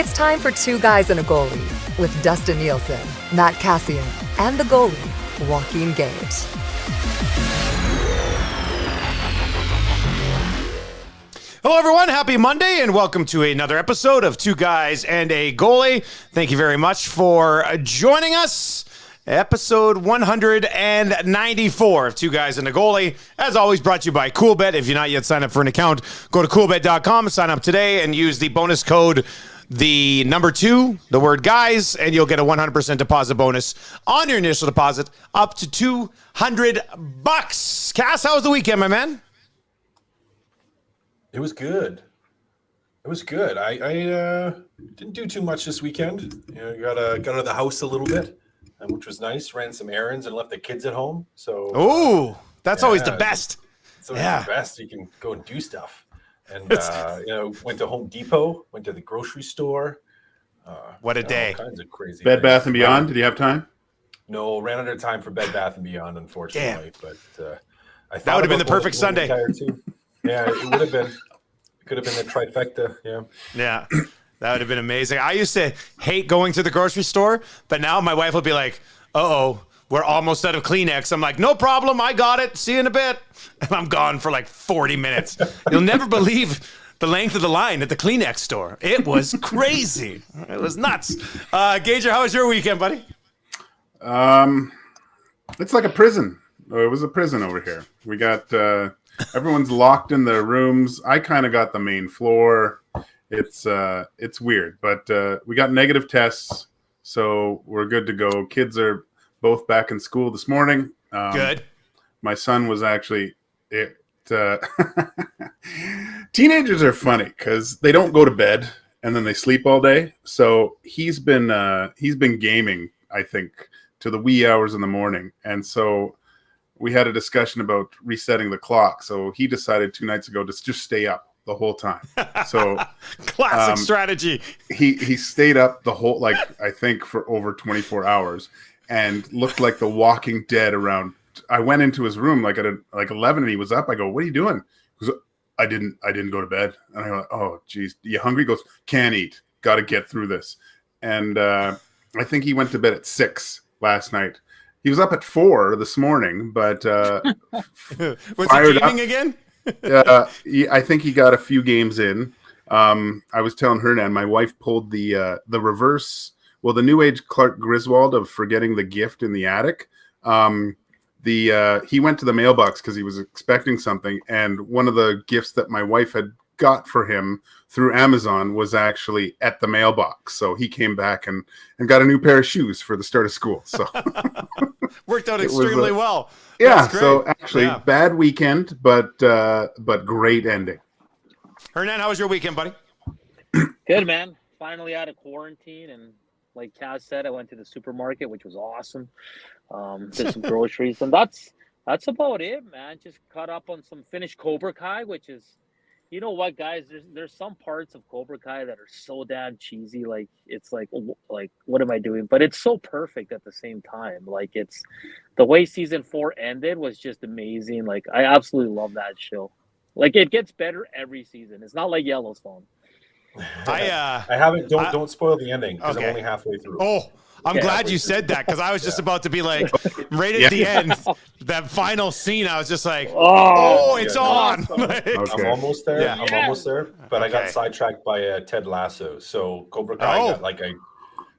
It's time for Two Guys and a Goalie with Dustin Nielson, Matt Kassian, and the goalie, Joaquin Gage. Hello, everyone. Happy Monday, and welcome to another episode of Two Guys and a Goalie. Thank you very much for joining us. Episode 194 of Two Guys and a Goalie. As always, brought to you by CoolBet. If you're not yet signed up for an account, go to coolbet.com, sign up today, and use the bonus code, the number 2, the word guys, and you'll get a 100% deposit bonus on your initial deposit up to $200. Cass, how was the weekend, my man? It was good. I didn't do too much this weekend. Got out of the house a little bit, which was nice. Ran some errands and left the kids at home. So, that's always the best. It's always the best. You can go and do stuff. And went to Home Depot. Went to the grocery store. What a day! All kinds of crazy. Bed Bath and Beyond. Did you have time? No, ran out of time for Bed Bath and Beyond, unfortunately. Damn. But I thought that would have been the perfect Sunday. Yeah, it would have been. It could have been the trifecta. Yeah, that would have been amazing. I used to hate going to the grocery store, but now my wife will be like, "Uh-oh, we're almost out of Kleenex." I'm like, "No problem, I got it. See you in a bit." And I'm gone for like 40 minutes. You'll never believe the length of the line at the Kleenex store. It was crazy. It was nuts. Gage, how was your weekend, buddy? It's like a prison. It was a prison over here. We got everyone's locked in their rooms. I kind of got the main floor. It's weird, but we got negative tests, so we're good to go. Kids are both back in school this morning. Good. My son was actually teenagers are funny because they don't go to bed and then they sleep all day. So he's been gaming, I think, to the wee hours in the morning, and so we had a discussion about resetting the clock. So he decided 2 nights ago to just stay up the whole time. So classic strategy. He stayed up the whole, I think for over 24 hours and looked like the Walking Dead around. I went into his room at 11 and he was up. I go, "What are you doing?" He goes, I didn't go to bed. And I go, "Oh geez, you hungry?" He goes, "Can't eat. Got to get through this." And I think he went to bed at 6 last night. He was up at 4 this morning, but was he gaming again? I think he got a few games in. I was telling Hernan, my wife pulled the reverse. Well, the new age Clark Griswold of forgetting the gift in the attic. He went to the mailbox because he was expecting something, and one of the gifts that my wife had got for him through Amazon was actually at the mailbox. So he came back and got a new pair of shoes for the start of school. So worked out extremely well. Yeah. So actually bad weekend, but great ending. Hernan, how was your weekend, buddy? Good, man. Finally out of quarantine. And like Kaz said, I went to the supermarket, which was awesome. Did some groceries, and that's about it, man. Just caught up on some finished Cobra Kai, which is, you know what, guys? There's some parts of Cobra Kai that are so damn cheesy. Like it's like what am I doing? But it's so perfect at the same time. Like it's the way season 4 ended was just amazing. Like I absolutely love that show. Like it gets better every season. It's not like Yellowstone. I haven't. Don't spoil the ending because I'm only halfway through. Oh. I'm glad you said that because I was just about to be like, right at the end, that final scene, I was just like, it's on. Okay. I'm almost there. Yeah. I'm almost there. But I got sidetracked by Ted Lasso. So Cobra Kai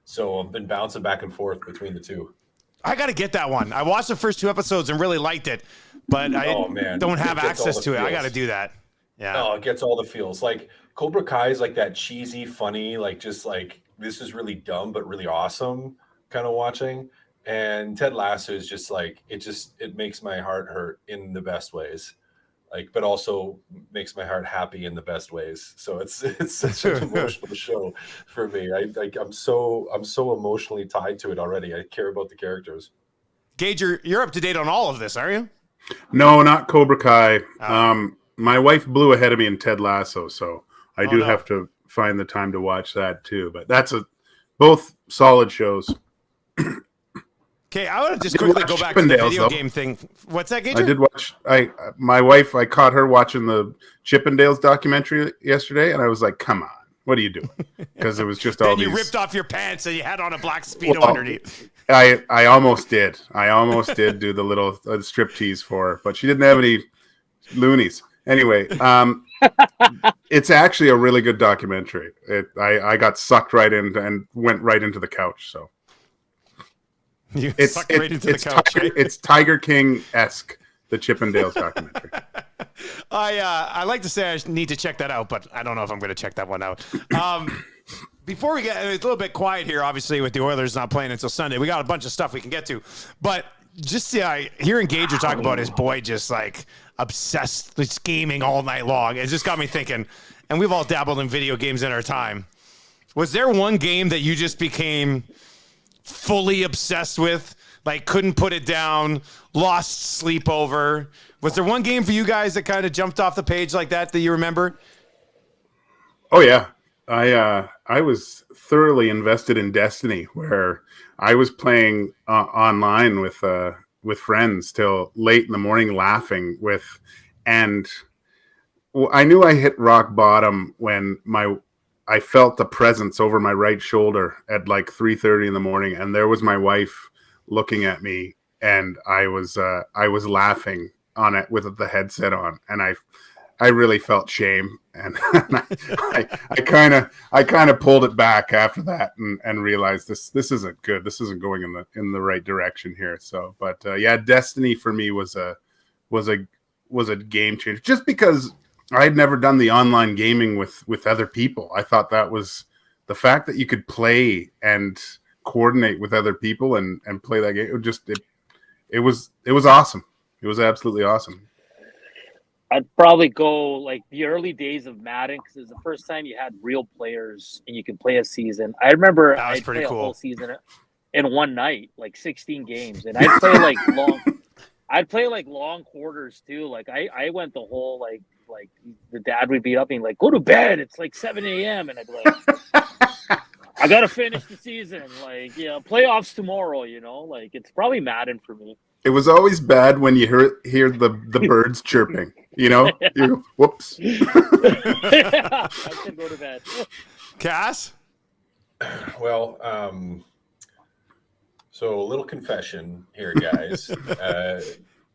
so I've been bouncing back and forth between the two. I got to get that one. I watched the first 2 episodes and really liked it, but I don't have access to it. I got to do that. Yeah. No, it gets all the feels. Like Cobra Kai is like that cheesy, funny, like just like, this is really dumb but really awesome kind of watching. And Ted Lasso is just like it makes my heart hurt in the best ways, like, but also makes my heart happy in the best ways. So it's such an emotional show for me. I'm so emotionally tied to it already. I care about the characters. Gage, you're up to date on all of this, are you? No, not Cobra Kai. My wife blew ahead of me in Ted Lasso, so I do have to find the time to watch that too. But that's both solid shows. Okay, I want to just quickly go back to the video game thing. What's that, Gage? I did watch. My wife, I caught her watching the Chippendales documentary yesterday, and I was like, "Come on, What are you doing? Because it was just all Then these. you ripped off your pants and you had on a black Speedo Well, underneath. I almost did. I almost did do the little strip tease for her, but she didn't have any loonies. Anyway, it's actually a really good documentary. I got sucked right in and went right into the couch. So You it's sucked right into the couch. It's Tiger King-esque, the Chippendales documentary. I like to say I need to check that out, but I don't know if I'm going to check that one out. Before we get it's a little bit quiet here, obviously with the Oilers not playing until Sunday, we got a bunch of stuff we can get to. But just hearing Gage talk about his boy just like obsessed with gaming all night long, it just got me thinking. And we've all dabbled in video games in our time. Was there one game that you just became fully obsessed with, like couldn't put it down, lost sleep over? Was there one game for you guys that kind of jumped off the page like that you remember? Oh yeah, I was thoroughly invested in Destiny, where I was playing online with friends till late in the morning, laughing with, and I knew I hit rock bottom when I felt the presence over my right shoulder at like 3:30 in the morning, and there was my wife looking at me, and I was laughing on it with the headset on, and I really felt shame, and I kind of pulled it back after that and realized this isn't good. This isn't going in the right direction here. So, but yeah, Destiny for me was a game changer, just because I had never done the online gaming with other people. I thought that was the fact that you could play and coordinate with other people and play that game. It was awesome. It was absolutely awesome. I'd probably go like the early days of Madden, because it was the first time you had real players and you could play a season. I remember That was I'd pretty play cool. a whole season in one night, like 16 games, and I'd play like long. I'd play like long quarters too. Like I went the whole like the dad would be up and like, go to bed. It's like 7 a.m. and I'd be like, I gotta finish the season. Like, yeah, playoffs tomorrow. Like it's probably Madden for me. It was always bad when you hear the birds chirping. You go, whoops. I should go to bed. Cass? Well, so a little confession here, guys.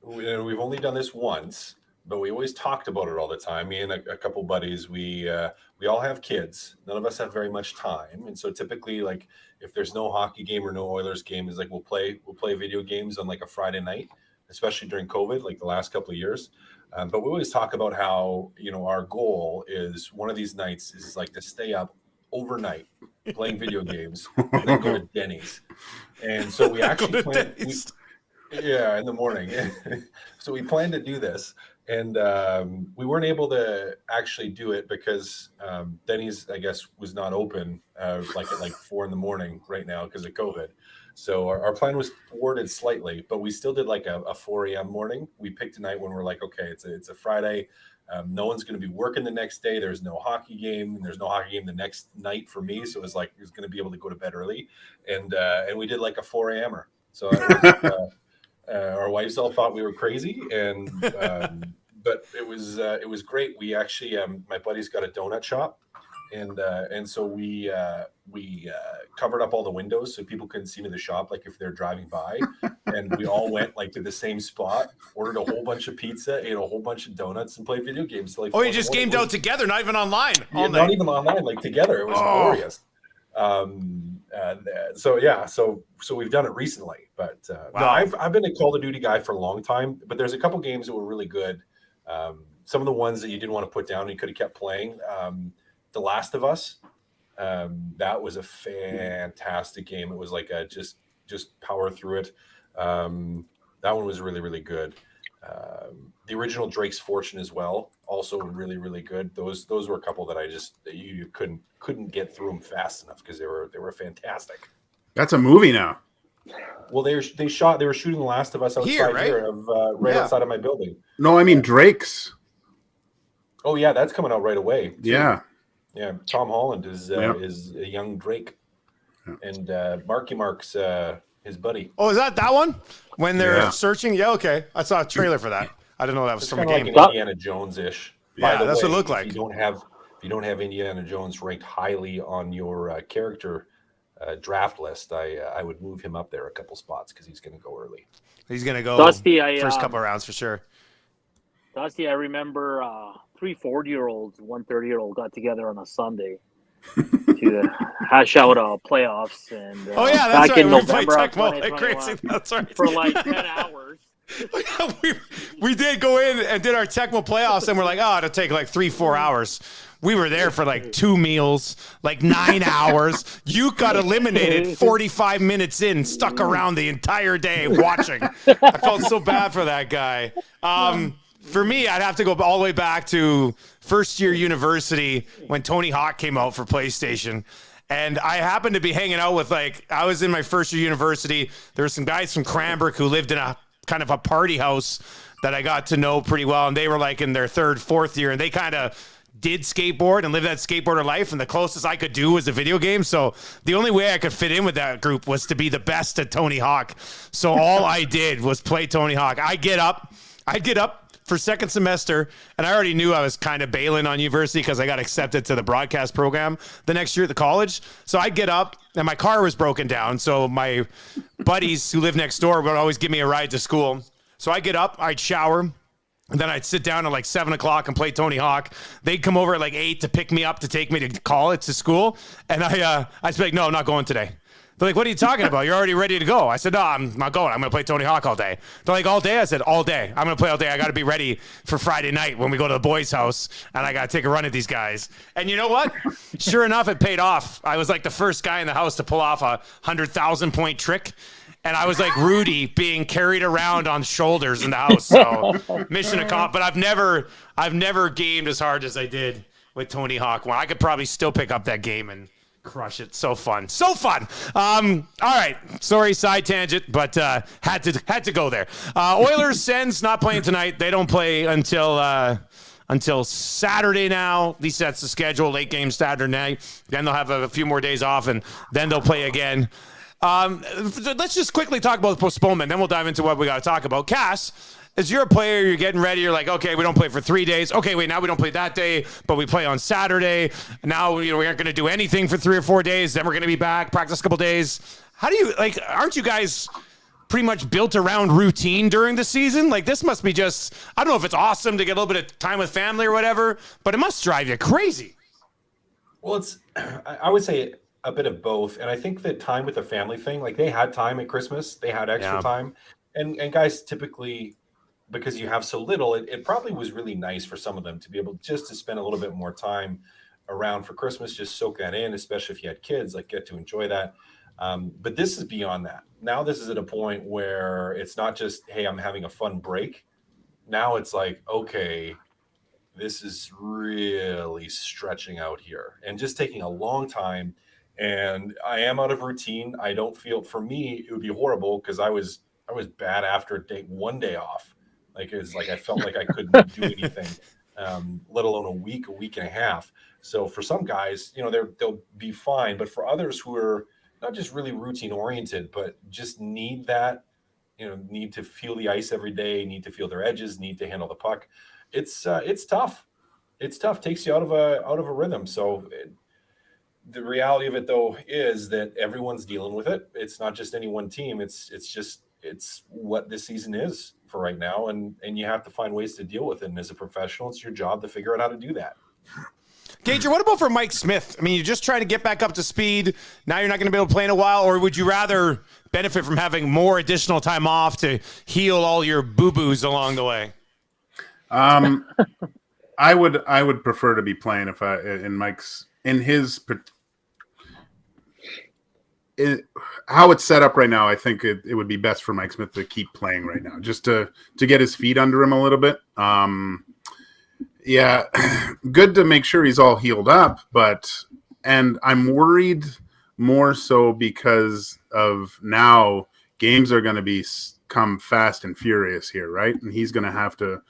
We've only done this once, but we always talked about it all the time. Me and a couple buddies, we all have kids. None of us have very much time, and so typically, like, if there's no hockey game or no Oilers game, is like we'll play video games on like a Friday night, especially during COVID, like the last couple of years. But we always talk about how our goal is one of these nights is like to stay up overnight playing video games and then go to Denny's. And so we actually planned, in the morning. So we planned to do this, and we weren't able to actually do it because Denny's, I guess, was not open like at 4 a.m. right now because of COVID. So our plan was thwarted slightly, but we still did like a 4 a.m. morning. We picked a night when we're like, okay, it's a Friday. No one's going to be working the next day. There's no hockey game. And there's no hockey game the next night for me. So it was like, I was going to be able to go to bed early. And we did like a 4 a.m.er. So our wives all thought we were crazy. But it was great. We actually, my buddy's got a donut shop. And so we covered up all the windows so people couldn't see into the shop, like if they're driving by. And we all went like to the same spot, ordered a whole bunch of pizza, ate a whole bunch of donuts, and played video games. Like, you just gamed out together, not even online. Not even online, like together. It was glorious. So we've done it recently, but wow. No, I've been a Call of Duty guy for a long time. But there's a couple games that were really good. Some of the ones that you didn't want to put down, and you could have kept playing. The Last of Us, that was a fantastic game. It was like just power through it. That one was really, really good. The original Drake's Fortune as well, also really, really good. Those were a couple that you couldn't get through them fast enough because they were fantastic. That's a movie now. Well, they were shooting The Last of Us outside here outside of my building. No, I mean Drake's. Oh yeah, that's coming out right away. Too. Yeah, Tom Holland is a young Drake, and Mark's his buddy. Oh, is that one? When they're searching? Yeah, okay. I saw a trailer for that. I didn't know that was from a game. Like an Indiana Jones-ish. Yeah, that's what it looked like. If if you don't have Indiana Jones ranked highly on your character draft list, I would move him up there a couple spots because he's going to go early. He's going to go Dusty, first couple of rounds for sure. Dusty, I remember 3 40-year-olds, 1 30-year-old got together on a Sunday to hash out playoffs. And oh, yeah, that's back right. in We played November of Tecmo like crazy. 2021 That's right. for like 10 hours. we did go in and did our Tecmo playoffs, and we're like, oh, it'll take like 3-4 hours. We were there for like 2 meals, like 9 hours. You got eliminated 45 minutes in, stuck around the entire day watching. I felt so bad for that guy. For me, I'd have to go all the way back to first year university when Tony Hawk came out for PlayStation. And I happened to be hanging out with, I was in my first year university. There were some guys from Cranbrook who lived in a kind of a party house that I got to know pretty well. And they were like in their 3rd, 4th year. And they kind of did skateboard and live that skateboarder life. And the closest I could do was a video game. So the only way I could fit in with that group was to be the best at Tony Hawk. So all I did was play Tony Hawk. I'd get up for second semester, and I already knew I was kind of bailing on university because I got accepted to the broadcast program the next year at the college. So I'd get up, and my car was broken down. So my buddies who live next door would always give me a ride to school. So I'd get up, I'd shower, and then I'd sit down at like 7 o'clock and play Tony Hawk. They'd come over at like 8 to pick me up to take me to college, to school. And I'd be like, no, I'm not going today. They're like, what are you talking about? You're already ready to go. I said, no, I'm not going. I'm going to play Tony Hawk all day. They're like, all day? I said, all day. I'm going to play all day. I got to be ready for Friday night when we go to the boys' house, and I got to take a run at these guys. And you know what? Sure enough, it paid off. I was like the first guy in the house to pull off a 100,000-point trick. And I was like Rudy being carried around on shoulders in the house. So mission accomplished. But I've never gamed as hard as I did with Tony Hawk. Well, I could probably still pick up that game and crush it. So fun. All right. Sorry, side tangent, but had to go there. Oilers, Sens not playing tonight. They don't play until Saturday now. At least that's the schedule. Late game Saturday night. Then they'll have a few more days off, and then they'll play again. Let's just quickly talk about the postponement. Then we'll dive into what we got to talk about. Cass, as you're a player, you're getting ready. You're like, okay, we don't play for 3 days. Okay, wait, now we don't play that day, but we play on Saturday. Now, we aren't going to do anything for 3 or 4 days. Then we're going to be back, practice a couple days. How do you, aren't you guys pretty much built around routine during the season? This must be just, I don't know if it's awesome to get a little bit of time with family or whatever, but it must drive you crazy. Well, I would say a bit of both. And I think the time with the family thing, they had time at Christmas, they had extra time. And guys typically, because you have so little, it probably was really nice for some of them to be able just to spend a little bit more time around for Christmas, just soak that in, especially if you had kids, get to enjoy that. But this is beyond that. Now this is at a point where it's not just, hey, I'm having a fun break. Now it's like, okay, this is really stretching out here and just taking a long time. And I am out of routine. I don't feel, for me, it would be horrible because I was bad after one day off. I felt like I couldn't do anything, let alone a week and a half. So for some guys, they'll be fine. But for others who are not just really routine oriented, but just need that, need to feel the ice every day, need to feel their edges, need to handle the puck. It's tough. It's tough. Takes you out of a rhythm. So the reality of it, though, is that everyone's dealing with it. It's not just any one team. It's what this season is for right now, and you have to find ways to deal with it. And as a professional, it's your job to figure out how to do that. Gage, what about for Mike Smith? I mean, you're just trying to get back up to speed. Now you're not going to be able to play in a while, or would you rather benefit from having more additional time off to heal all your boo-boos along the way? I would prefer to be playing how it's set up right now. I think it would be best for Mike Smith to keep playing right now, just to get his feet under him a little bit. Yeah, good to make sure he's all healed up, and I'm worried more so because of now games are going to come fast and furious here, right? And he's going to have to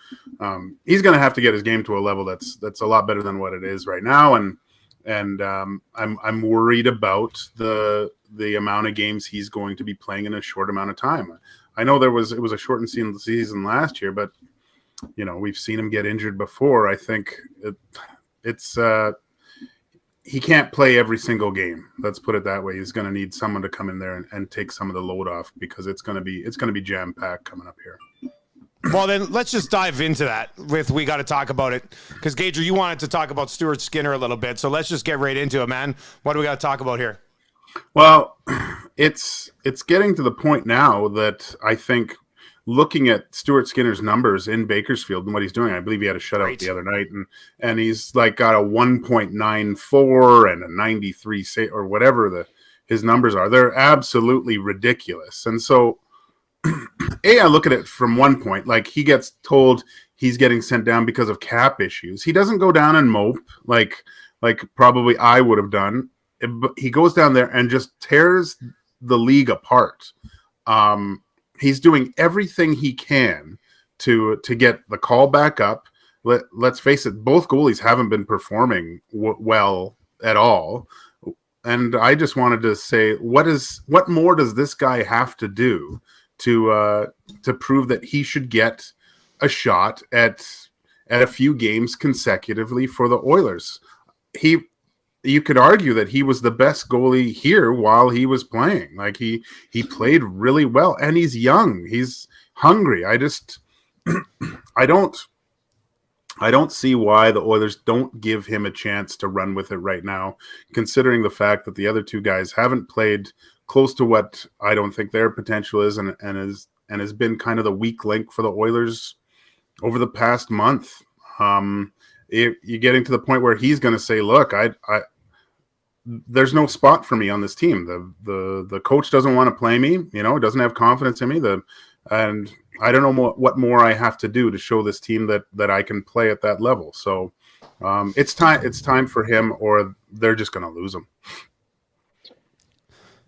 get his game to a level that's a lot better than what it is right now, and I'm worried about the amount of games he's going to be playing in a short amount of time. I know it was a shortened season last year, but we've seen him get injured before. I think he can't play every single game. Let's put it that way. He's going to need someone to come in there and take some of the load off, because it's going to be jam packed coming up here. Well, then let's just dive into that we got to talk about it, because Gager, you wanted to talk about Stuart Skinner a little bit. So let's just get right into it, man. What do we got to talk about here? Well, it's getting to the point now that I think, looking at Stuart Skinner's numbers in Bakersfield and what he's doing, I believe he had a shutout the other night, and he's like got a 1.94 and a 93 or whatever his numbers are. They're absolutely ridiculous. And so, I look at it from one point, like he gets told he's getting sent down because of cap issues. He doesn't go down and mope like probably I would have done. He goes down there and just tears the league apart. He's doing everything he can to get the call back up. Let's face it, both goalies haven't been performing well at all. And I just wanted to say, what more does this guy have to do to prove that he should get a shot at a few games consecutively for the Oilers? You could argue that he was the best goalie here while he was playing. Like he played really well, and he's young. He's hungry. I don't see why the Oilers don't give him a chance to run with it right now, considering the fact that the other two guys haven't played close to what I don't think their potential is, and has been kind of the weak link for the Oilers over the past month. You're getting to the point where he's going to say, look, there's no spot for me on this team. The coach doesn't want to play me, doesn't have confidence in me. And I don't know what more I have to do to show this team that I can play at that level. So it's time for him, or they're just going to lose him.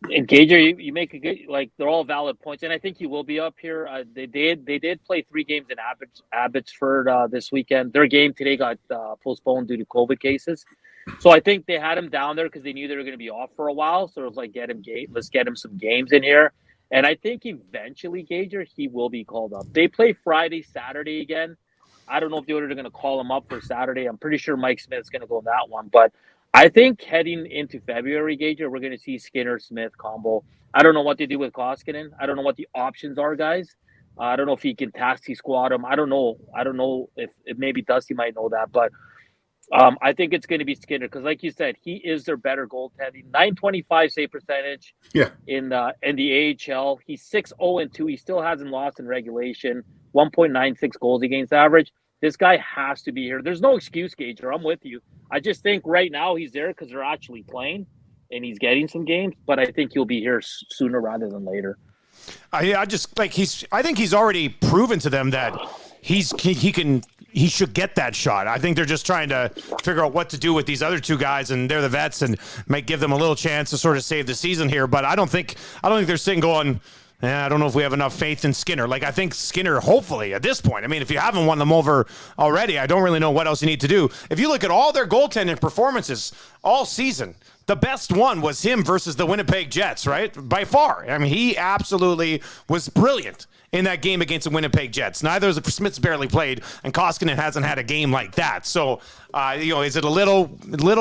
And Gager, you make a good, they're all valid points, and I think he will be up here. They did play 3 games in Abbotsford this weekend. Their game today got postponed due to COVID cases, so I think they had him down there because they knew they were going to be off for a while. So it was like, let's get him some games in here, and I think eventually, Gager, he will be called up. They play Friday, Saturday again. I don't know if the Oilers are going to call him up for Saturday. I'm pretty sure Mike Smith's going to go in that one, but I think heading into February, Gager, we're going to see Skinner-Smith combo. I don't know what to do with Koskinen. I don't know what the options are, guys. I don't know if he can taxi squad him. I don't know if maybe Dusty might know that, but I think it's going to be Skinner because, like you said, he is their better goaltending. .925 save percentage in the AHL. He's 6-0-2. He still hasn't lost in regulation. 1.96 goals against average. This guy has to be here. There's no excuse, Gager. I'm with you. I just think right now he's there because they're actually playing and he's getting some games, but I think he'll be here sooner rather than later. I think he's already proven to them that he should get that shot. I think they're just trying to figure out what to do with these other two guys, and they're the vets and might give them a little chance to sort of save the season here. But I don't think they're sitting going, I don't know if we have enough faith in Skinner. I think Skinner, hopefully, at this point, I mean, if you haven't won them over already, I don't really know what else you need to do. If you look at all their goaltending performances all season, the best one was him versus the Winnipeg Jets, right? By far. I mean, he absolutely was brilliant in that game against the Winnipeg Jets. Neither of the Smiths barely played, and Koskinen hasn't had a game like that. So, is it a little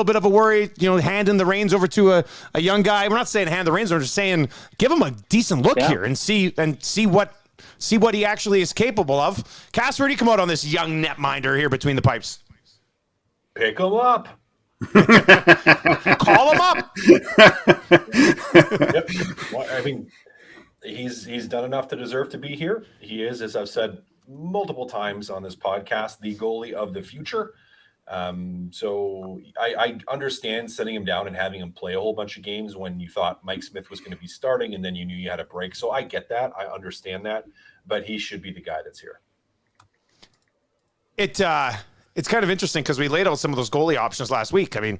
bit of a worry, handing the reins over to a young guy? We're not saying hand the reins, we're just saying give him a decent look here and see what he actually is capable of. Cass, where do you come out on this young netminder here between the pipes? Pick him up. Call him up. Yep. Well, I mean, he's done enough to deserve to be here. He is, as I've said multiple times on this podcast, the goalie of the future. So I understand setting him down and having him play a whole bunch of games when you thought Mike Smith was going to be starting and then you knew you had a break. So I get that. I understand that. But he should be the guy that's here. It's kind of interesting because we laid out some of those goalie options last week. I mean,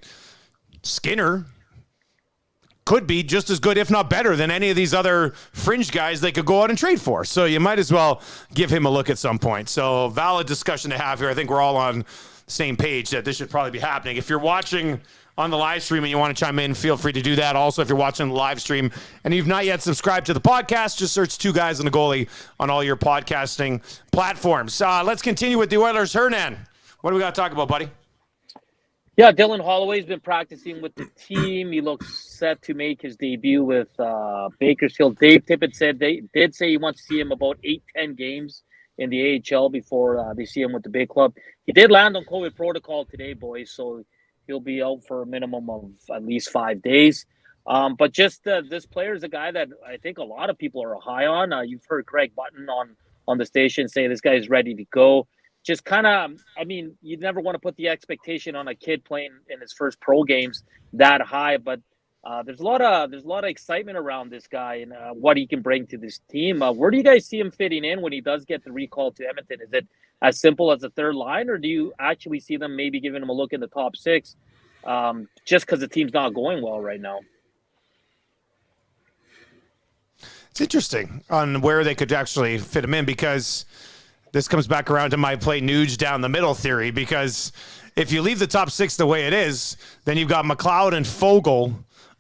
Skinner could be just as good, if not better, than any of these other fringe guys they could go out and trade for. So you might as well give him a look at some point. So valid discussion to have here. I think we're all on the same page that this should probably be happening. If you're watching on the live stream and you want to chime in, feel free to do that. Also, if you're watching the live stream and you've not yet subscribed to the podcast, just search Two Guys and a Goalie on all your podcasting platforms. Let's continue with the Oilers. Hernan, what do we got to talk about, buddy? Yeah, Dylan Holloway's been practicing with the team. He looks set to make his debut with Bakersfield. Dave Tippett said they did say he wants to see him about 8-10 games in the AHL before they see him with the big club. He did land on COVID protocol today, boys, so he'll be out for a minimum of at least 5 days. But just this player is a guy that I think a lot of people are high on. You've heard Greg Button on the station say this guy is ready to go. Just kind of, I mean, you never want to put the expectation on a kid playing in his first pro games that high, but there's a lot of excitement around this guy and what he can bring to this team. Where do you guys see him fitting in when he does get the recall to Edmonton? Is it as simple as a third line, or do you actually see them maybe giving him a look in the top six, just because the team's not going well right now? It's interesting on where they could actually fit him in, because this comes back around to my play Nuge down the middle theory, because if you leave the top six the way it is, then you've got McLeod and Fogle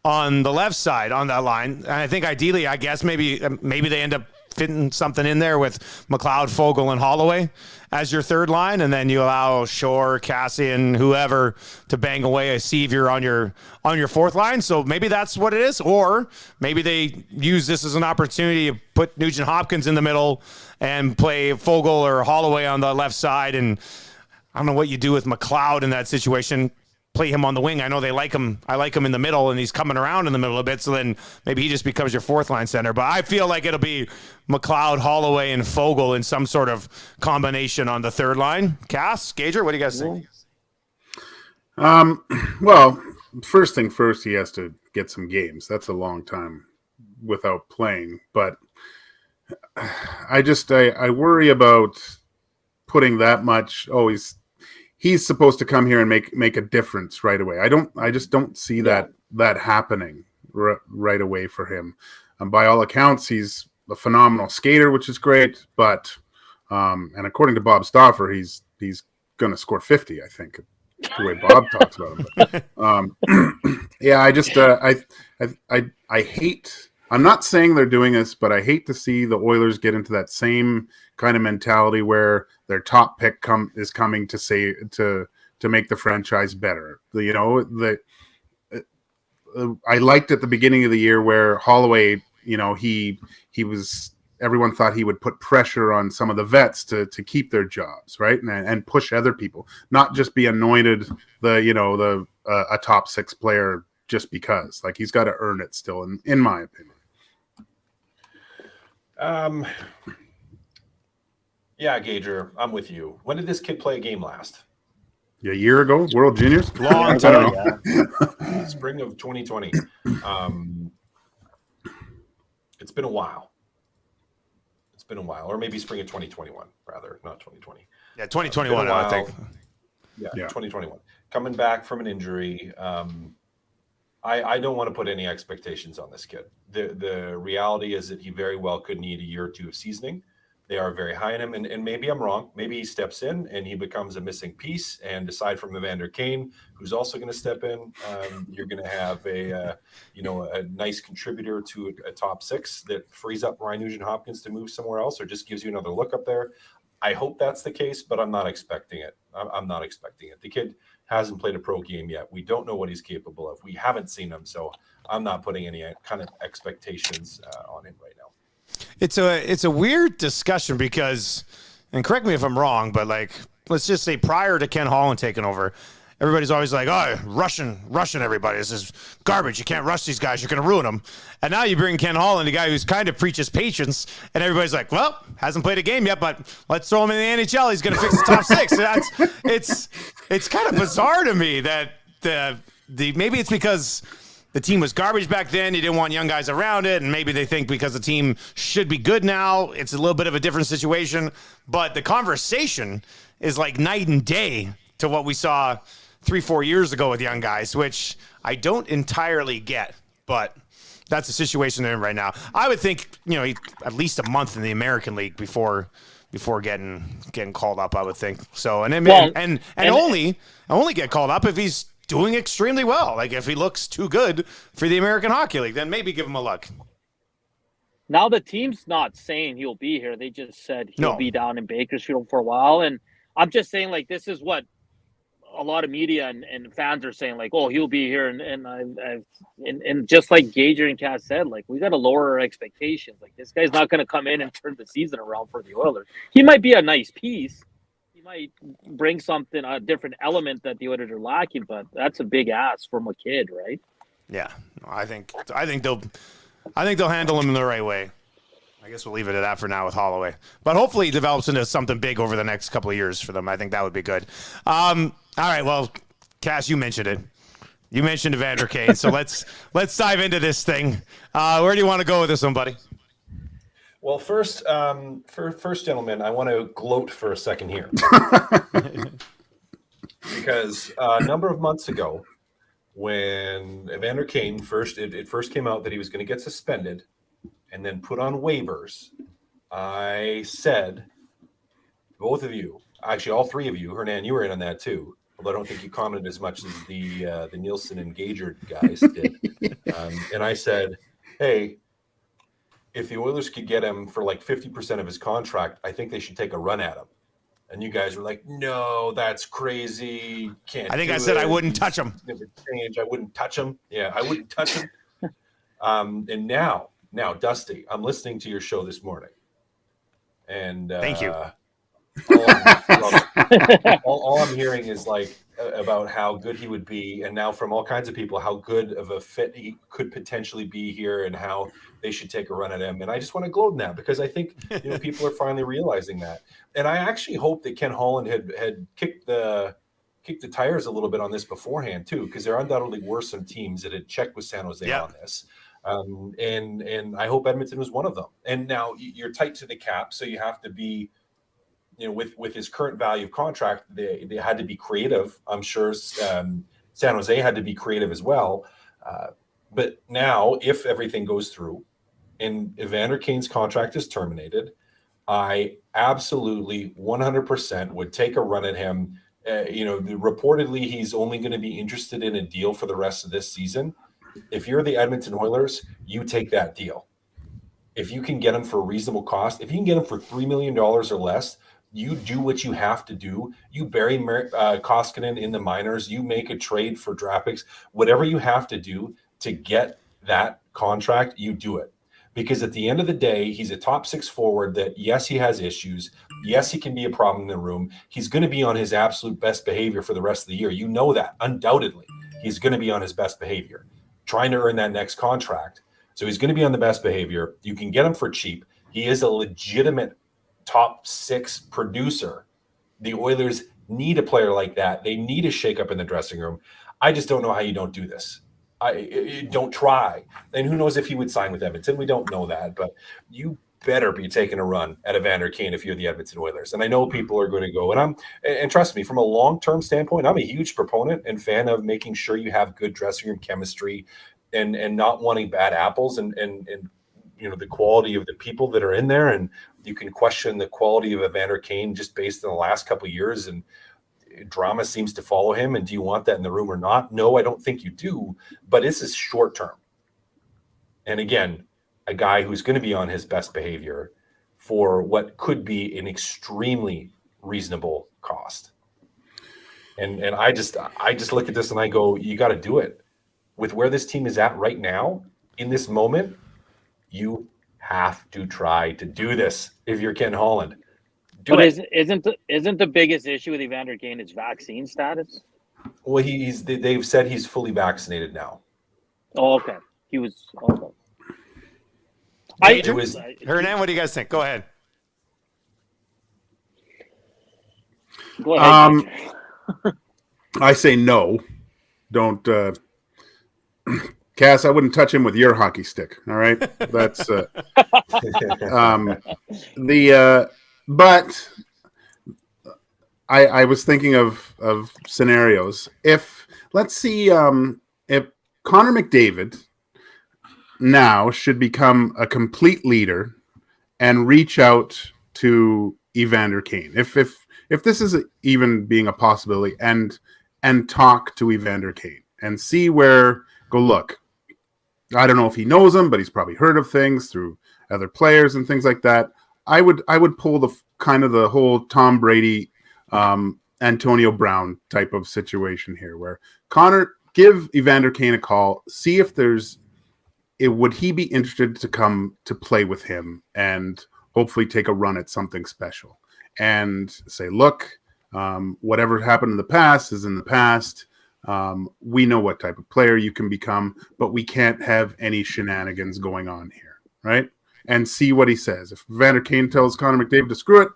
on the left side on that line. And I think ideally, I guess maybe they end up fitting something in there with McLeod, Fogle, and Holloway as your third line, and then you allow Shore, Kassian, whoever to bang away a Sevier on your fourth line. So maybe that's what it is, or maybe they use this as an opportunity to put Nugent Hopkins in the middle and play Fogle or Holloway on the left side. And I don't know what you do with McLeod in that situation. Play him on the wing. I know they like him. I like him in the middle, and he's coming around in the middle a bit. So then maybe he just becomes your fourth line center. But I feel like it'll be McLeod, Holloway, and Fogle in some sort of combination on the third line. Cass, Gager, what do you guys think? Well, first thing first, he has to get some games. That's a long time without playing. But I worry about putting that much. Oh, he's supposed to come here and make a difference right away. I just don't see that happening right away for him. By all accounts, he's a phenomenal skater, which is great. But and according to Bob Stauffer, he's going to score 50. I think the way Bob talks about him. But, yeah, I hate. I'm not saying they're doing this, but I hate to see the Oilers get into that same kind of mentality where their top pick is coming to make the franchise better. I liked at the beginning of the year where Holloway, he was, everyone thought he would put pressure on some of the vets to keep their jobs, right, and push other people, not just be anointed a top six player just because. Like, he's got to earn it still, in my opinion. Yeah, Gager, I'm with you. When did this kid play a game last? A year ago, World Juniors? Long time. Spring of 2020. It's been a while. Or maybe spring of 2021, rather, not 2020. Yeah, 2021, I think. Yeah, 2021. Coming back from an injury. I don't want to put any expectations on this kid. The reality is that he very well could need a year or two of seasoning. They are very high in him, and maybe I'm wrong. Maybe he steps in and he becomes a missing piece. And aside from Evander Kane, who's also going to step in, you're going to have a nice contributor to a top six that frees up Ryan Nugent-Hopkins to move somewhere else, or just gives you another look up there. I hope that's the case, but I'm not expecting it. I'm not expecting it. The kid hasn't played a pro game yet. We don't know what he's capable of. We haven't seen him, so I'm not putting any kind of expectations on him right now. It's a weird discussion because, and correct me if I'm wrong, but like, let's just say prior to Ken Holland taking over, everybody's always like, oh, rushing everybody. This is garbage. You can't rush these guys. You're going to ruin them. And now you bring Ken Holland, a guy who's kind of preaches patience, and everybody's like, well, hasn't played a game yet, but let's throw him in the NHL. He's going to fix the top six. It's kind of bizarre to me that maybe it's because the team was garbage back then. You didn't want young guys around it. And maybe they think because the team should be good now, it's a little bit of a different situation. But the conversation is like night and day to what we saw 3-4 years ago with young guys, which I don't entirely get. But that's the situation they're in right now. I would think, at least a month in the American League before getting called up, I would think. So, and only get called up if he's doing extremely well. Like, if he looks too good for the American Hockey League, then maybe give him a look. Now the team's not saying he'll be here. They just said he'll be down in Bakersfield for a while. And I'm just saying, like, this is what a lot of media and fans are saying like, oh, he'll be here, and just like Gage and Cass said, like we got to lower our expectations. Like this guy's not going to come in and turn the season around for the Oilers. He might be a nice piece. He might bring something, a different element that the Oilers are lacking, but that's a big ask from a kid, right? Yeah, I think they'll handle him in the right way. I guess we'll leave it at that for now with Holloway. But hopefully he develops into something big over the next couple of years for them. I think that would be good. All right, well, Cass, you mentioned it. You mentioned Evander Kane, so let's dive into this thing. Where do you want to go with this one, buddy? Well, first, gentlemen, I want to gloat for a second here. Because a number of months ago, when Evander Kane it first came out that he was going to get suspended and then put on waivers, I said, both of you, actually all three of you, Hernan, you were in on that too, although I don't think you commented as much as the Nielson and Gage guys did. And I said, hey, if the Oilers could get him for like 50% of his contract, I think they should take a run at him. And you guys were like, no, that's crazy. Can't. I think I said I wouldn't touch him. I wouldn't touch him. Yeah, I wouldn't touch him. And now, Dusty, I'm listening to your show this morning. And thank you. All I'm hearing is like about how good he would be, and now from all kinds of people how good of a fit he could potentially be here, and how they should take a run at him. And I just want to gloat now because I think people are finally realizing that. And I actually hope that Ken Holland had kicked the tires a little bit on this beforehand too, because there undoubtedly were some teams that had checked with San Jose on this. And I hope Edmonton was one of them. And now you're tight to the cap, so you have to be, with his current value of contract, they had to be creative. I'm sure San Jose had to be creative as well. But now, if everything goes through and Evander Kane's contract is terminated, I absolutely 100% would take a run at him. Reportedly, he's only going to be interested in a deal for the rest of this season. If you're the Edmonton Oilers, you take that deal. If you can get him for a reasonable cost, if you can get him for $3 million or less, you do what you have to do. You bury Koskinen in the minors. You make a trade for draft picks. Whatever you have to do to get that contract, you do it. Because at the end of the day, he's a top six forward that, yes, he has issues. Yes, he can be a problem in the room. He's going to be on his absolute best behavior for the rest of the year. You know that, undoubtedly. He's going to be on his best behavior, trying to earn that next contract. So he's going to be on the best behavior. You can get him for cheap. He is a legitimate top six producer. The Oilers need a player like that. They need a shakeup in the dressing room. I just don't know how you don't do this. Don't try. And who knows if he would sign with Edmonton? We don't know that, but you better be taking a run at Evander Kane if you're the Edmonton Oilers. And I know people are going to go, and trust me, from a long-term standpoint, I'm a huge proponent and fan of making sure you have good dressing room chemistry and not wanting bad apples and the quality of the people that are in there. And you can question the quality of Evander Kane just based on the last couple of years, and drama seems to follow him. And do you want that in the room or not? No, I don't think you do, but this is short term. And again, a guy who's going to be on his best behavior for what could be an extremely reasonable cost. And I just look at this and I go, you got to do it. With where this team is at right now, in this moment, you have to try to do this if you're Ken Holland. Isn't the biggest issue with Evander Kane his vaccine status? Well, they've said he's fully vaccinated now. Oh, okay. He was. Okay. Hernan, what do you guys think? Go ahead. Go ahead. I say no. Don't. Cass, I wouldn't touch him with your hockey stick. All right, that's But I was thinking of scenarios. If let's see, if Connor McDavid now should become a complete leader and reach out to Evander Kane, if this is even being a possibility, and talk to Evander Kane and see where go look. I don't know if he knows him, but he's probably heard of things through other players and things like that. I would pull the kind of the whole Tom Brady Antonio Brown type of situation here, where Connor, give Evander Kane a call, see if would he be interested to come to play with him and hopefully take a run at something special, and say, look, whatever happened in the past is in the past. We know what type of player you can become, but we can't have any shenanigans going on here, right? And see what he says. If Evander Kane tells Connor McDavid to screw it,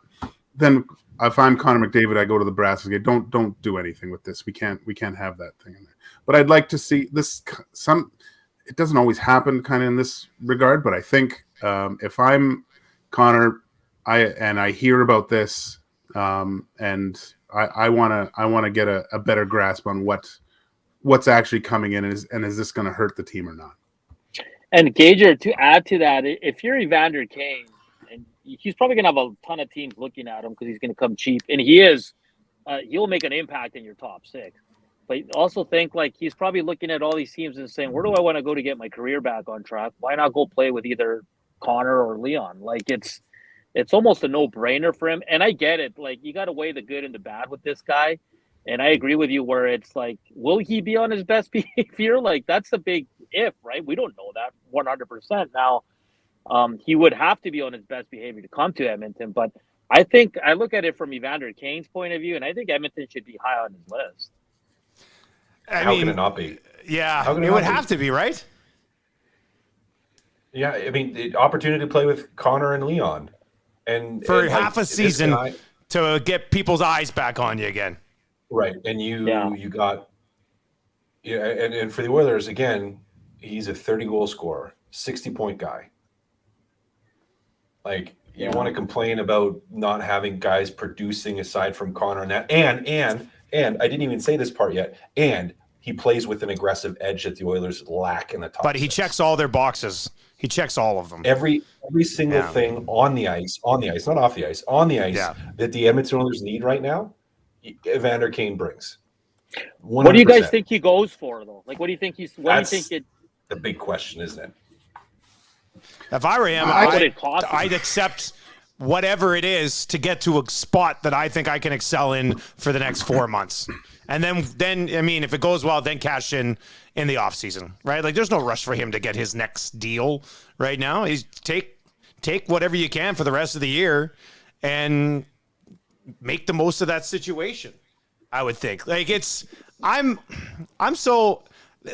then if I'm Connor McDavid, I go to the brass and say, don't do anything with this. We can't have that thing in there. But I'd like to see this. It doesn't always happen kind of in this regard, but I think if I'm Connor, I hear about this, and I want to get a better grasp on what's actually coming in, and is this going to hurt the team or not? And Gager, to add to that, if you're Evander Kane, and he's probably going to have a ton of teams looking at him because he's going to come cheap, and he'll make an impact in your top six. But also think like he's probably looking at all these teams and saying, where do I want to go to get my career back on track? Why not go play with either Connor or Leon? Like it's almost a no-brainer for him. And I get it. Like you got to weigh the good and the bad with this guy. And I agree with you where it's like, will he be on his best behavior? Like that's a big if, right? We don't know that 100%. Now, he would have to be on his best behavior to come to Edmonton. But I think I look at it from Evander Kane's point of view, and I think Edmonton should be high on his list. How can it not be? Yeah, it would have to be, right? Yeah, I mean, the opportunity to play with Connor and Leon, and for half a season to get people's eyes back on you again. Right, and you got, and for the Oilers again, he's a 30-goal scorer, 60-point guy. Like you want to complain about not having guys producing aside from Connor and that, and I didn't even say this part yet. And he plays with an aggressive edge that the Oilers lack in the top. But he checks all their boxes. He checks all of them. Every single thing on the ice, not off the ice, on the ice that the Edmonton Oilers need right now, Evander Kane brings. 100%. What do you guys think he goes for though? Like, what do you think That's the big question, isn't it? If I were him, I'd accept whatever it is to get to a spot that I think I can excel in for the next 4 months. And then I mean, if it goes well, then cash in the offseason, right? Like there's no rush for him to get his next deal right now. He's take whatever you can for the rest of the year and make the most of that situation, I would think. Like I'm so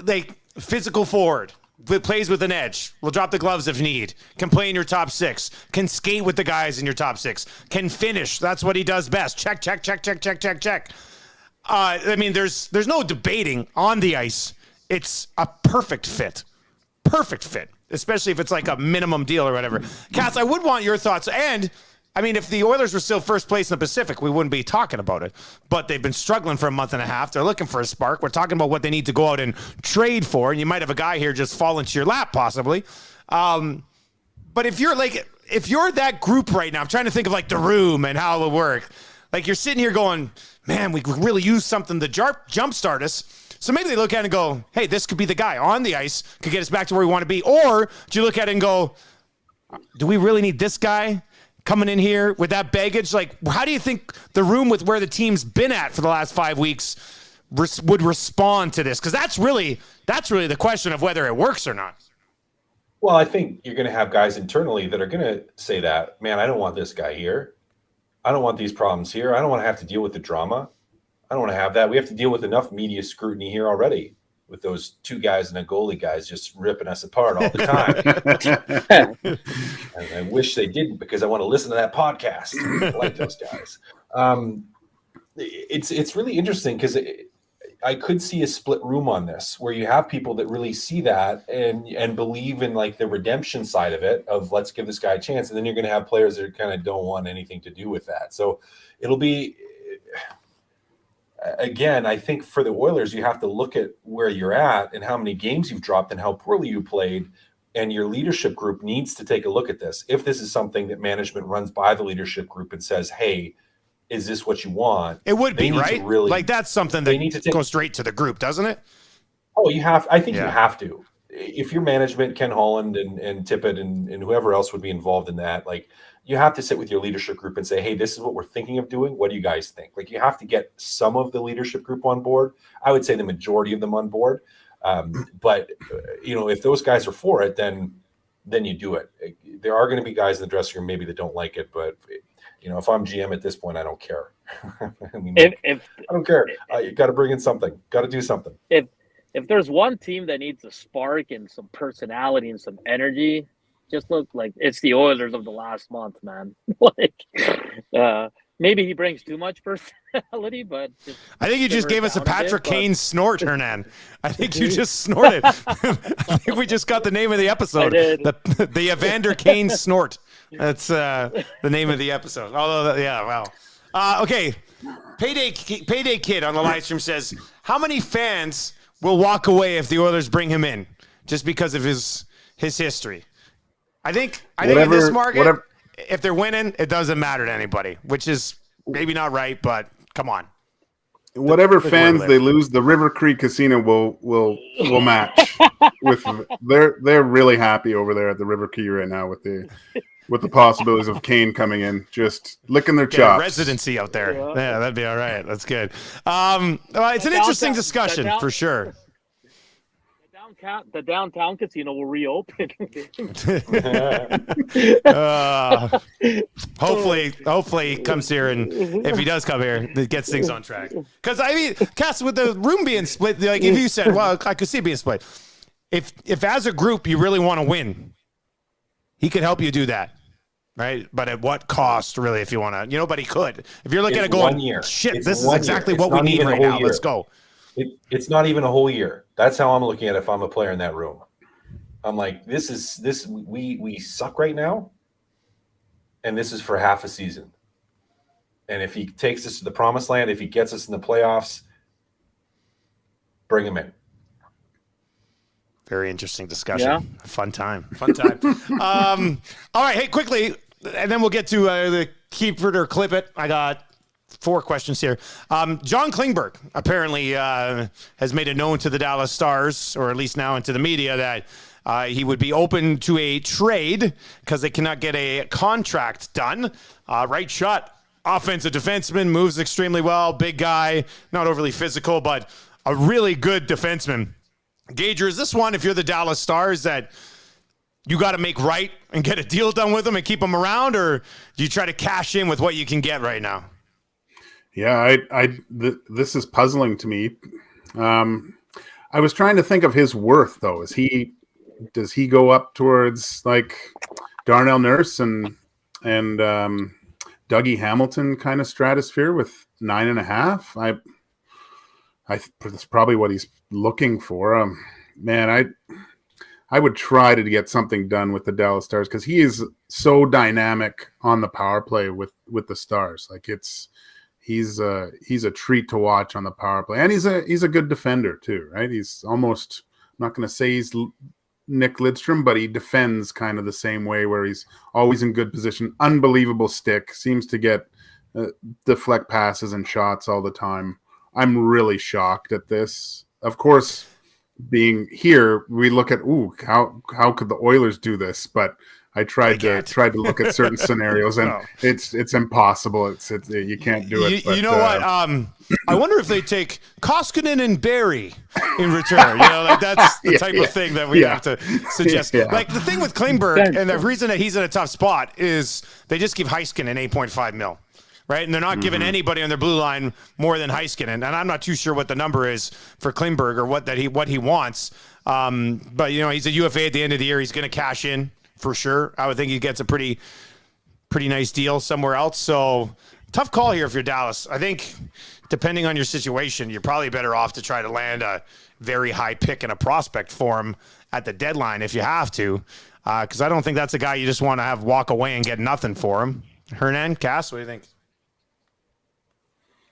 like physical forward. Plays with an edge, will drop the gloves if need, can play in your top six, can skate with the guys in your top six, can finish. That's what he does best. Check. I mean, there's no debating on the ice. It's a perfect fit, especially if it's like a minimum deal or whatever. Cass, I would want your thoughts. And I mean, if the Oilers were still first place in the Pacific, we wouldn't be talking about it. But they've been struggling for a month and a half. They're looking for a spark. We're talking about what they need to go out and trade for. And you might have a guy here just fall into your lap, possibly. But if you're that group right now, I'm trying to think of like the room and how it would work. Like you're sitting here going, man, we could really use something to jumpstart us. So maybe they look at it and go, hey, this could be the guy on the ice, could get us back to where we want to be. Or do you look at it and go, do we really need this guy coming in here with that baggage? Like, how do you think the room with where the team's been at for the last 5 weeks would respond to this? Because that's really the question of whether it works or not. Well, I think you're going to have guys internally that are going to say that, man, I don't want this guy here. I don't want these problems here. I don't want to have to deal with the drama. I don't want to have that. We have to deal with enough media scrutiny here already with those two guys and a goalie guys just ripping us apart all the time. And I wish they didn't because I want to listen to that podcast. I like those guys. It's really interesting because I could see a split room on this where you have people that really see that and believe in like the redemption side of it of let's give this guy a chance. And then you're going to have players that kind of don't want anything to do with that. So it'll be, again, I think for the Oilers, you have to look at where you're at and how many games you've dropped and how poorly you played. And your leadership group needs to take a look at this. If this is something that management runs by the leadership group and says, hey, is this what you want? It would be, right? Like that's something that needs to go straight to the group, doesn't it? Oh, you have. I think you have to. If your management, Ken Holland and Tippett and whoever else would be involved in that, like you have to sit with your leadership group and say, hey, this is what we're thinking of doing. What do you guys think? Like, you have to get some of the leadership group on board. I would say the majority of them on board. But if those guys are for it, then you do it. There are going to be guys in the dressing room maybe that don't like it, but if I'm GM at this point, I don't care. I mean, I don't care. You got to bring in something. Got to do something. If there's one team that needs a spark and some personality and some energy, just look like it's the Oilers of the last month, man. Maybe he brings too much personality, but I think you just gave us a Patrick Kane snort, Hernan. I think you just snorted. I think we just got the name of the episode. The Evander Kane snort. That's the name of the episode. Although, yeah, wow. Okay, Payday Kid on the live stream says, how many fans will walk away if the Oilers bring him in just because of his history? I think in this market, if they're winning, it doesn't matter to anybody, which is maybe not right, but come on. Whatever fans they lose, the River Creek Casino will match. They're really happy over there at the River Key right now with the possibilities of Kane coming in, just licking their chops. Residency out there. Yeah, that'd be all right. That's good. It's an interesting discussion for sure. The downtown casino will reopen. Hopefully he comes here, and if he does come here, it gets things on track. Because I mean, Cass, with the room being split, like if you said, well, I could see it being split. If as a group you really want to win, he could help you do that, right? But at what cost, really? If you want to, but he could. If you're looking at going, shit, this is exactly what we need right now. Let's go. It's not even a whole year. That's how I'm looking at it if I'm a player in that room. I'm like, we suck right now, and this is for half a season. And if he takes us to the promised land, if he gets us in the playoffs, bring him in. Very interesting discussion. Yeah. Fun time. All right, hey, quickly, and then we'll get to the keep it or clip it. I got 4 questions here. John Klingberg apparently has made it known to the Dallas Stars, or at least now into the media, that he would be open to a trade because they cannot get a contract done. Right shot, offensive defenseman, moves extremely well, big guy, not overly physical, but a really good defenseman. Gager, is this one, if you're the Dallas Stars, that you got to make right and get a deal done with him and keep him around, or do you try to cash in with what you can get right now? Yeah, this is puzzling to me. I was trying to think of his worth, though. Does he go up towards like Darnell Nurse and Dougie Hamilton kind of stratosphere with 9.5? That's probably what he's looking for. Man, I would try to get something done with the Dallas Stars because he is so dynamic on the power play with the Stars. Like he's a treat to watch on the power play, and he's a good defender too, right? He's almost, I'm not going to say he's Nick Lidstrom, but he defends kind of the same way, where he's always in good position, unbelievable stick, seems to get deflect passes and shots all the time. I'm really shocked at this. Of course, being here, we look at how could the Oilers do this? But I tried to look at certain scenarios, and it's impossible. It's you can't do it. You know what? I wonder if they take Koskinen and Barry in return. That's the type of thing that we have to suggest. Like the thing with Klingberg, and the reason that he's in a tough spot is they just give Heiskanen $8.5 million. Right, and they're not giving anybody on their blue line more than Heiskanen, and I'm not too sure what the number is for Klingberg or what he wants. But he's a UFA at the end of the year. He's going to cash in for sure. I would think he gets a pretty nice deal somewhere else. So tough call here if you're Dallas. I think depending on your situation, you're probably better off to try to land a very high pick and a prospect for him at the deadline if you have to, because I don't think that's a guy you just want to have walk away and get nothing for him. Hernan, Cass, what do you think?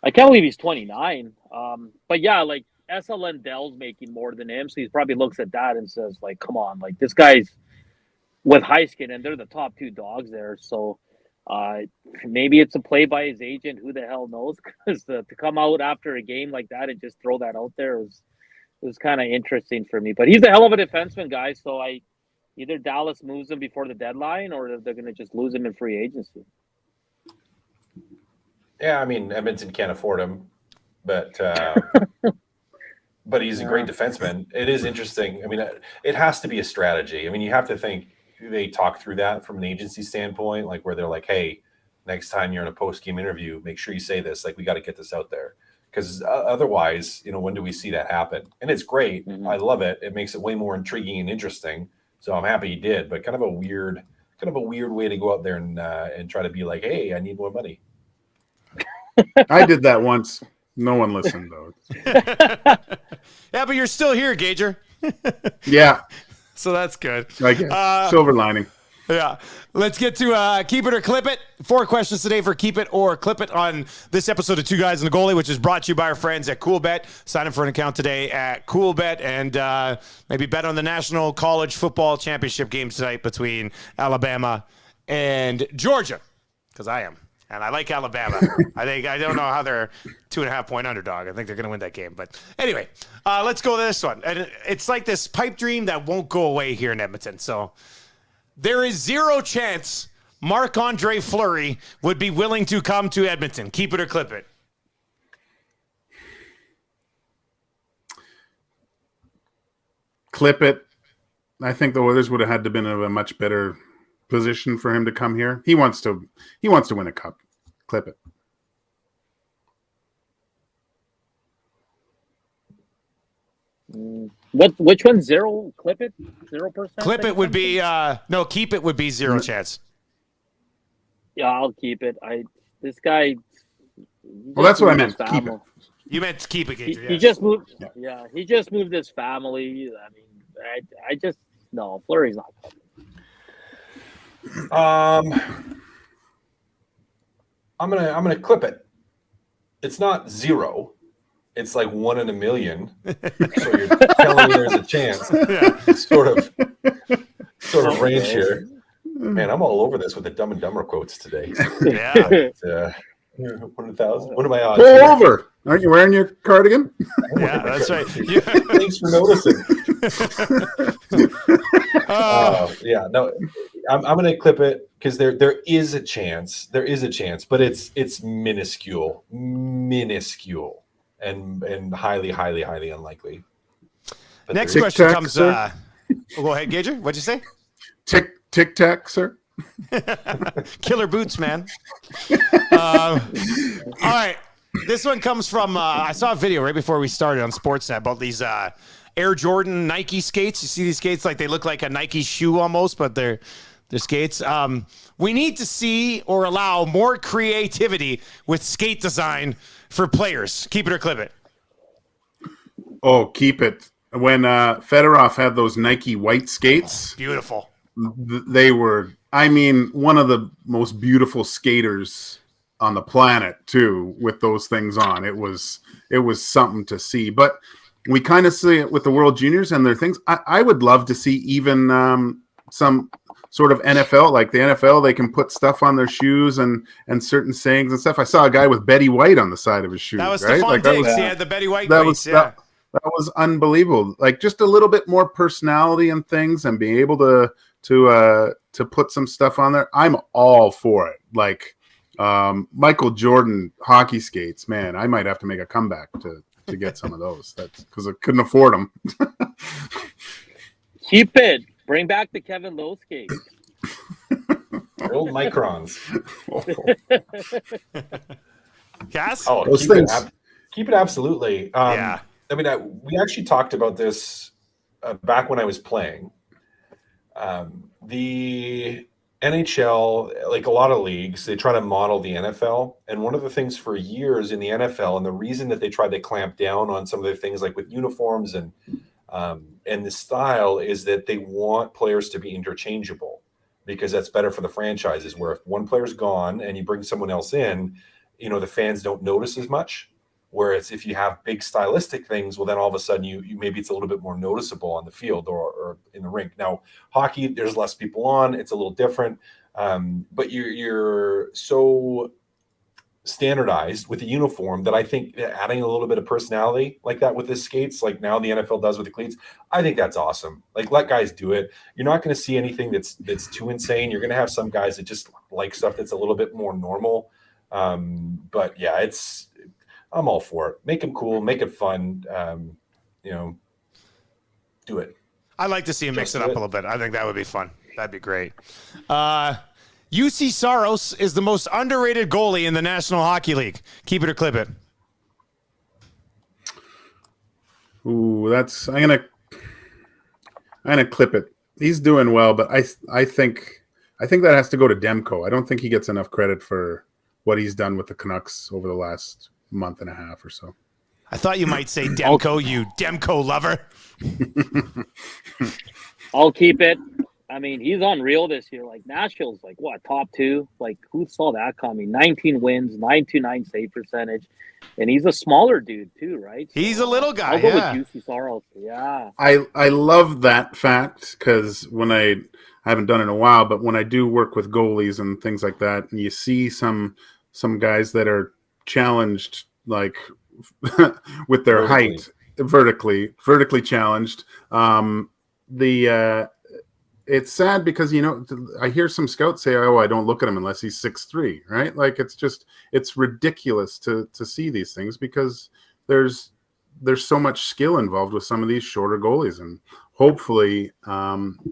I can't believe he's 29. But yeah, like SL Lindell's making more than him, so he probably looks at that and says, like, come on, like this guy's with Heiskanen, and they're the top 2 dogs there. So maybe it's a play by his agent. Who the hell knows? Because to come out after a game like that and just throw that out there was kind of interesting for me. But he's a hell of a defenseman, guys. So either Dallas moves him before the deadline, or they're going to just lose him in free agency. Yeah, I mean, Edmonton can't afford him, but but he's a great defenseman. It is interesting. I mean, it has to be a strategy. I mean, you have to think they talk through that from an agency standpoint, like where they're like, hey, next time you're in a post-game interview, make sure you say this. Like, we got to get this out there. Because otherwise, when do we see that happen? And it's great. Mm-hmm. I love it. It makes it way more intriguing and interesting. So I'm happy he did, but kind of a weird way to go out there and try to be like, hey, I need more money. I did that once. No one listened, though. Yeah, but you're still here, Gager. Yeah. So that's good. I guess. Silver lining. Yeah. Let's get to Keep It or Clip It. 4 questions today for Keep It or Clip It on this episode of Two Guys and a Goalie, which is brought to you by our friends at CoolBet. Sign up for an account today at CoolBet and maybe bet on the National College Football Championship game tonight between Alabama and Georgia, because I am. And I like Alabama. I don't know how they're 2.5-point underdog. I think they're going to win that game. But anyway, let's go to this one. And it's like this pipe dream that won't go away here in Edmonton. So there is 0 chance Marc-Andre Fleury would be willing to come to Edmonton. Keep it or clip it. Clip it. I think the Oilers would have had to been in a much better position for him to come here. He wants to win a cup. Clip it. Which one? 0? Clip it? 0%? Clip it would be no. Keep it would be 0 chance. Yeah, I'll keep it. This guy. Well, that's what I meant. Keep it. You meant keep it, Gager. He just moved. Yeah, he just moved his family. I mean, I just no. Fleury's not coming. I'm gonna clip it. It's not 0. It's like 1 in a million. So you're telling me there's a chance. Yeah. Sort of range here. Man, I'm all over this with the Dumb and Dumber quotes today. Yeah. 1,000. What are my odds? Pull over. Aren't you wearing your cardigan? Yeah, that's right. Thanks for noticing. Yeah, no, I'm going to clip it because there is a chance. There is a chance, but it's minuscule, and highly, highly, highly unlikely. But Next Tic question tac, comes. sir. Go ahead, Gager. What'd you say? Tic tac, sir. Killer boots, man. All right. This one comes from, I saw a video right before we started on Sportsnet about these Air Jordan Nike skates. You see these skates, like they look like a Nike shoe almost, but they're skates. We need to see or allow more creativity with skate design for players. Keep it or clip it. Oh, keep it. When Fedorov had those Nike white skates, Beautiful. They were, I mean, one of the most beautiful skaters on the planet too, with those things on. It was something to see. But we kind of see it with the World Juniors and their things. I would love to see even some sort of NFL, like the NFL, they can put stuff on their shoes and certain sayings and stuff. I saw a guy with Betty White on the side of his shoes. That was right? Stephon Diggs. He had the Betty White weights. That was unbelievable. Like just a little bit more personality and things, and being able to put some stuff on there. I'm all for it. Like Michael Jordan hockey skates, man. I might have to make a comeback to get some of those. That's because I couldn't afford them. Keep it. Bring back the Kevin Lowe skates. Old microns. Cass? Oh, those things. Keep it absolutely. Yeah. I mean, we actually talked about this back when I was playing. The NHL, like a lot of leagues, they try to model the NFL. And one of the things for years in the NFL, and the reason that they tried to clamp down on some of the things like with uniforms and the style, is that they want players to be interchangeable, because that's better for the franchises, where if one player's gone and you bring someone else in, the fans don't notice as much. Whereas if you have big stylistic things, well, then all of a sudden you maybe it's a little bit more noticeable on the field or in the rink. Now, hockey, there's less people on; it's a little different. But you're so standardized with a uniform that I think adding a little bit of personality like that with his skates, like now the NFL does with the cleats, I think that's awesome. Like, let guys do it. You're not going to see anything that's too insane. You're going to have some guys that just like stuff that's a little bit more normal. But yeah, I'm all for it. Make them cool, make it fun. Do it. I'd like to see him mix it up a little bit. I think that would be fun. That'd be great. UC Saros is the most underrated goalie in the National Hockey League. Keep it or clip it. Ooh, I'm gonna clip it. He's doing well, but I think that has to go to Demko. I don't think he gets enough credit for what he's done with the Canucks over the last month and a half or so. I thought you might say Demko, you Demko lover. I'll keep it. I mean, he's unreal this year. Like, Nashville's like, what, top 2? Like, who saw that coming? 19 wins, 929 save percentage. And he's a smaller dude, too, right? So, he's a little guy, I'll go with UC Saros. Yeah. I love that fact because when I haven't done it in a while, but when I do work with goalies and things like that, and you see some guys that are challenged, like with their height, vertically challenged, it's sad because, I hear some scouts say, oh, I don't look at him unless he's 6'3", right? Like, it's ridiculous to see these things because there's so much skill involved with some of these shorter goalies. And hopefully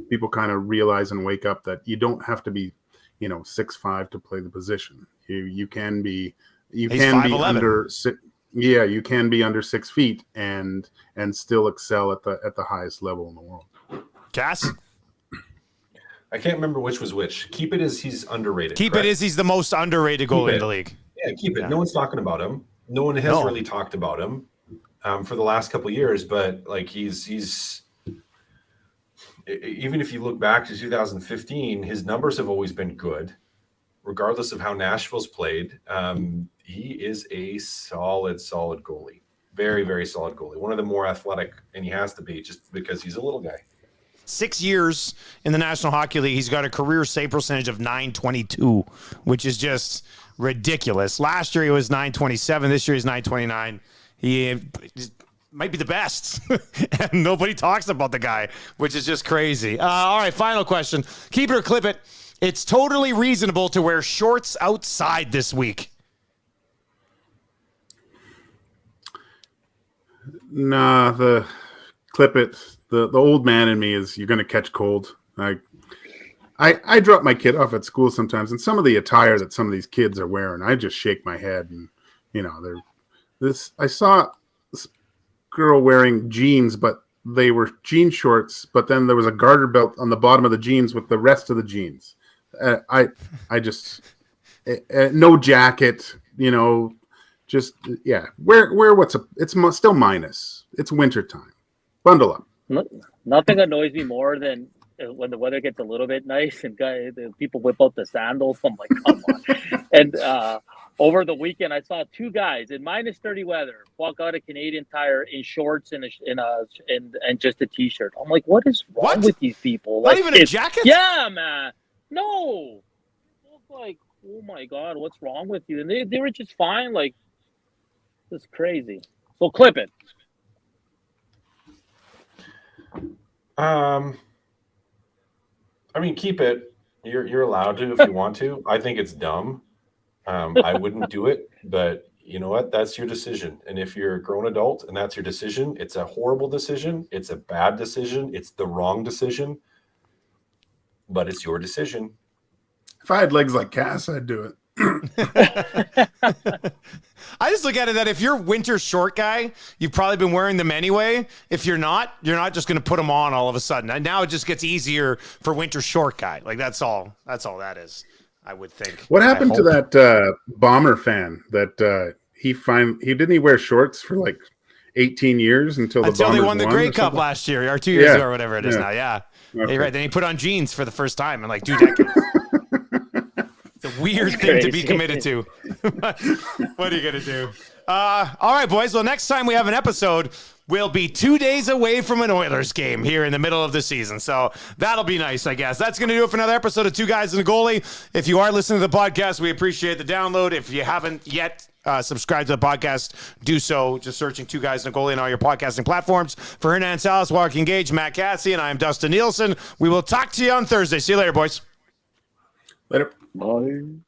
people kind of realize and wake up that you don't have to be, 6'5" to play the position. You can be under 6. Yeah, you can be under 6 feet and still excel at the highest level in the world. Cass? I can't remember which was which. Keep it as he's underrated. Keep it as he's the most underrated goalie in the league. Yeah, keep it. Yeah. No one's talking about him. No one has really talked about him for the last couple of years. But like he's even if you look back to 2015, his numbers have always been good, regardless of how Nashville's played. He is a solid goalie. Very, very solid goalie. One of the more athletic, and he has to be just because he's a little guy. 6 years in the National Hockey League. He's got a career save percentage of .922, which is just ridiculous. Last year he was .927. This year he's .929. He might be the best. And nobody talks about the guy, which is just crazy. All right, final question. Keep it or clip it. It's totally reasonable to wear shorts outside this week. Nah, the clip it. The old man in me is you're going to catch cold. I drop my kid off at school sometimes, and some of the attire that some of these kids are wearing, I just shake my head. And I saw this girl wearing jeans, but they were jean shorts. But then there was a garter belt on the bottom of the jeans with the rest of the jeans. I just no jacket. Just Wear it's still minus. It's winter time. Bundle up. Nothing annoys me more than when the weather gets a little bit nice and people whip out the sandals. I'm like, come on. And over the weekend, I saw 2 guys in -30 weather walk out of Canadian Tire in shorts and just a t-shirt. I'm like, what is wrong with these people? Not even a jacket? Yeah, man. No. Like, oh my God, what's wrong with you? And they were just fine. Like, it's crazy. So clip it. I mean, keep it. You're allowed to if you want to. I think it's dumb. I wouldn't do it, but you know what? That's your decision. And if you're a grown adult and that's your decision, it's a horrible decision. It's a bad decision. It's the wrong decision. But it's your decision. If I had legs like Cass, I'd do it. I just look at it that if you're a winter short guy, you've probably been wearing them anyway. If you're not just going to put them on all of a sudden. And now it just gets easier for winter short guy. Like that's all that is, I would think. What happened to that Bomber fan that he didn't wear shorts for like 18 years until they won the Grey Cup last year or 2 years ago or whatever it is now. Yeah. Okay. You're right. Then he put on jeans for the first time and like 2 decades. It's a weird thing to be committed to. What are you going to do? All right, boys. Well, next time we have an episode, we'll be 2 days away from an Oilers game here in the middle of the season. So that'll be nice, I guess. That's going to do it for another episode of Two Guys and a Goalie. If you are listening to the podcast, we appreciate the download. If you haven't yet subscribed to the podcast, do so. Just searching Two Guys and a Goalie on all your podcasting platforms. For Hernan Salas, Walking Gage, Matt Kassian, I am Dustin Nielson. We will talk to you on Thursday. See you later, boys. Later. Bye.